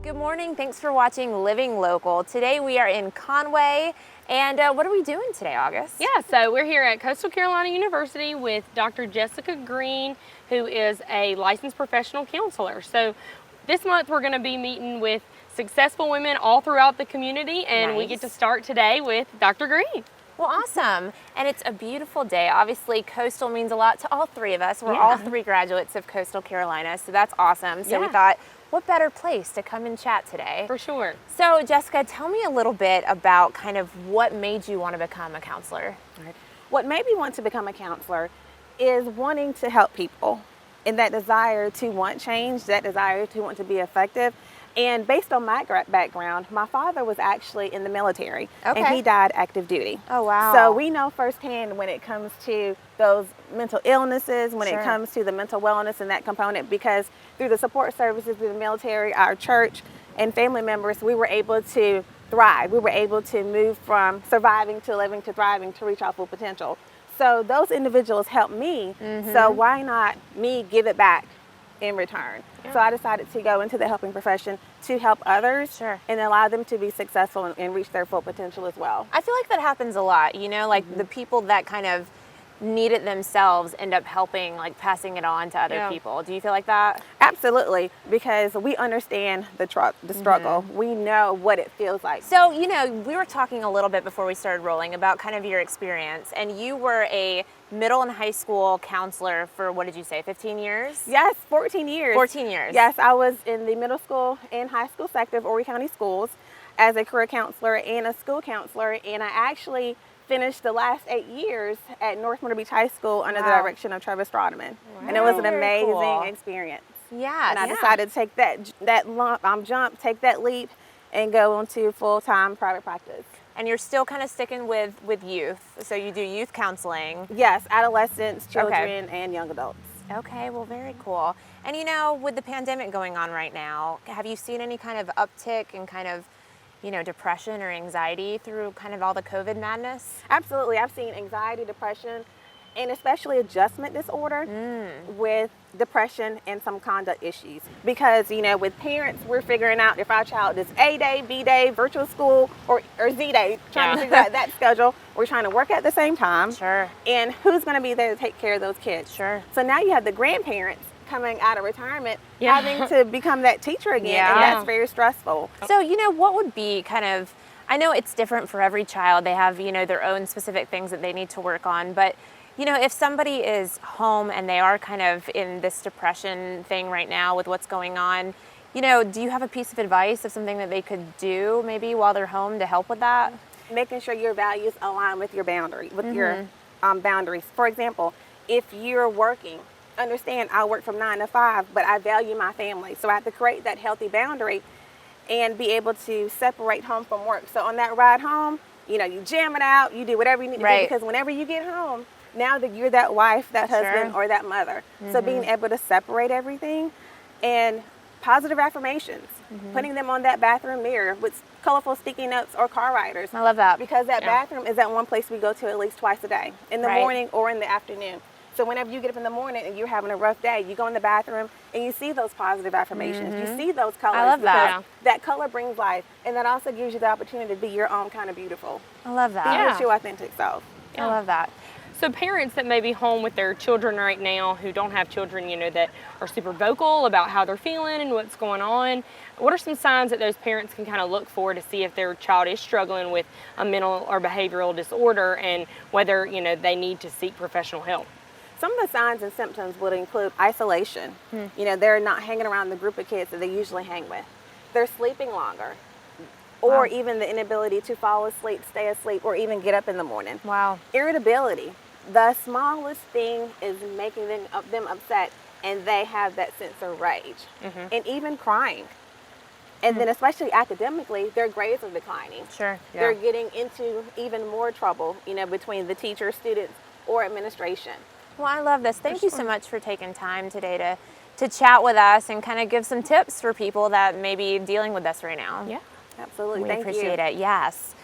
Good morning. Thanks for watching Living Local. Today we are in Conway, and what are we doing today, August? Yeah, so we're here at Coastal Carolina University with Dr. Jessica Greene, who is a licensed professional counselor. So this month we're going to be meeting with successful women all throughout the community, and we get to start today with Dr. Greene. Well, awesome. And it's a beautiful day. Obviously, Coastal means a lot to all three of us. We're all three graduates of Coastal Carolina, so that's awesome. So we thought, what better place to come and chat today? For sure. So Jessica, tell me a little bit about kind of what made you want to become a counselor. What made me want to become a counselor is wanting to help people, and that desire to want change, that desire to want to be effective. And based on my background, my father was actually in the military, and he died active duty. Oh, wow. So we know firsthand when it comes to those mental illnesses, when it comes to the mental wellness and that component, because through the support services through the military, our church, and family members, we were able to thrive. We were able to move from surviving to living to thriving to reach our full potential. So those individuals helped me, so why not me give it back in return? So I decided to go into the helping profession to help others and allow them to be successful and reach their full potential as well. I feel like that happens a lot, you know, like the people that kind of need it themselves end up helping, like passing it on to other people. Do you feel like that? Absolutely, because we understand the struggle. We know what it feels like. So, you know, we were talking a little bit before we started rolling about kind of your experience, and you were a middle and high school counselor for, what did you say, 15 years? Yes, 14 years. 14 years. Yes, I was in the middle school and high school sector of Horry County Schools as a career counselor and a school counselor, and I actually finished the last 8 years at North Myrtle Beach High School under the direction of Trevor Strodeman. And it was an amazing experience. Yeah. And I decided to take that jump, take that leap, and go into full-time private practice. And you're still kind of sticking with youth, so you do youth counseling. Yes, adolescents, children, and young adults. Okay, well, very cool. And you know, with the pandemic going on right now, have you seen any kind of uptick in kind of, you know, depression or anxiety through kind of all the COVID madness? Absolutely. I've seen anxiety, depression, and especially adjustment disorder with depression and some conduct issues. Because, you know, with parents, we're figuring out if our child is A day, B day, virtual school, or Z day, trying to figure out that schedule. We're trying to work at the same time. And who's going to be there to take care of those kids? So now you have the grandparents coming out of retirement, having to become that teacher again, and that's very stressful. So, you know, what would be kind of, I know it's different for every child. They have, you know, their own specific things that they need to work on, but you know, if somebody is home and they are kind of in this depression thing right now with what's going on, you know, do you have a piece of advice of something that they could do maybe while they're home to help with that? Making sure your values align with your boundary, with your boundaries. For example, if you're working, understand I work from 9 to 5, but I value my family. So I have to create that healthy boundary and be able to separate home from work. So on that ride home, you know, you jam it out, you do whatever you need to do, because whenever you get home, now that you're that wife, that husband, or that mother. So being able to separate everything, and positive affirmations, putting them on that bathroom mirror with colorful sticky notes or car riders. I love that. Because that bathroom is that one place we go to at least twice a day, in the morning or in the afternoon. So whenever you get up in the morning and you're having a rough day, you go in the bathroom and you see those positive affirmations. You see those colors. I love that. That color brings life, and that also gives you the opportunity to be your own kind of beautiful. I love that. Be your true authentic self. I love that. So parents that may be home with their children right now who don't have children, you know, that are super vocal about how they're feeling and what's going on, what are some signs that those parents can kind of look for to see if their child is struggling with a mental or behavioral disorder and whether, you know, they need to seek professional help? Some of the signs and symptoms would include isolation. You know, they're not hanging around the group of kids that they usually hang with. They're sleeping longer. Or even the inability to fall asleep, stay asleep, or even get up in the morning. Irritability. The smallest thing is making them upset, and they have that sense of rage. And even crying. And then especially academically, their grades are declining. They're getting into even more trouble, you know, between the teachers, students, or administration. Well, I love this. Thank you so much for taking time today to chat with us and kind of give some tips for people that may be dealing with this right now. Absolutely. We Thank appreciate you. it. Yes.